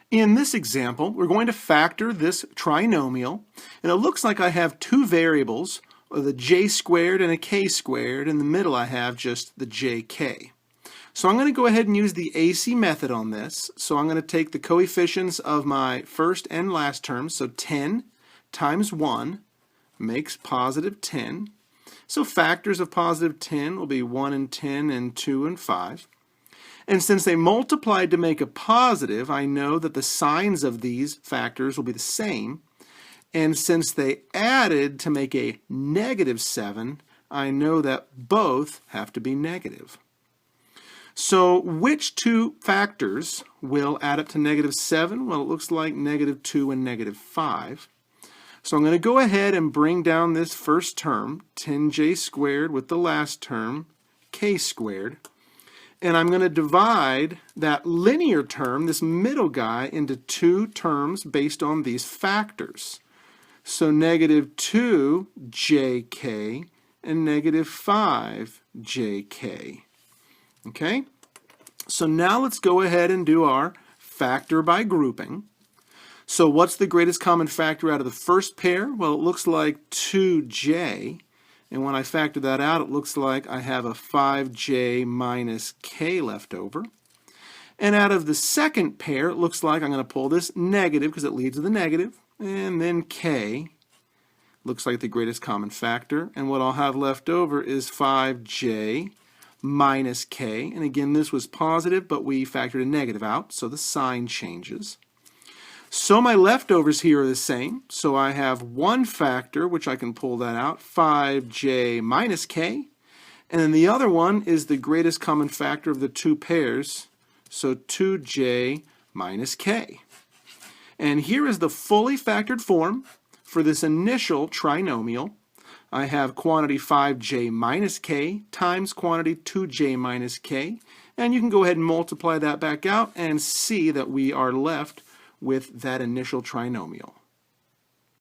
In this example, we're going to factor this trinomial, and it looks like I have two variables, the j squared and a k squared. In the middle I have just the jk. So I'm going to go ahead and use the AC method on this. So I'm going to take the coefficients of my first and last terms, so 10 times 1 makes positive 10. So factors of positive 10 will be 1 and 10 and 2 and 5. And since they multiplied to make a positive, I know that the signs of these factors will be the same. And since they added to make a negative 7, I know that both have to be negative. So which two factors will add up to negative 7? Well, it looks like negative 2 and negative 5. So I'm going to go ahead and bring down this first term, 10j squared, with the last term, k squared. And I'm going to divide that linear term, this middle guy, into two terms based on these factors. So negative 2jk and negative 5jk. Okay? So now let's go ahead and do our factor by grouping. So what's the greatest common factor out of the first pair? Well, it looks like 2j. And when I factor that out, it looks like I have a 5j minus k left over. And out of the second pair, it looks like I'm going to pull this negative because it leads to the negative. And then k looks like the greatest common factor. And what I'll have left over is 5j minus k. And again, this was positive, but we factored a negative out, so the sign changes. So my leftovers here are the same. So I have one factor, which I can pull that out, 5j minus k. And then the other one is the greatest common factor of the two pairs, so 2j minus k. And here is the fully factored form for this initial trinomial. I have quantity 5j minus k times quantity 2j minus k. And you can go ahead and multiply that back out and see that we are left with that initial trinomial.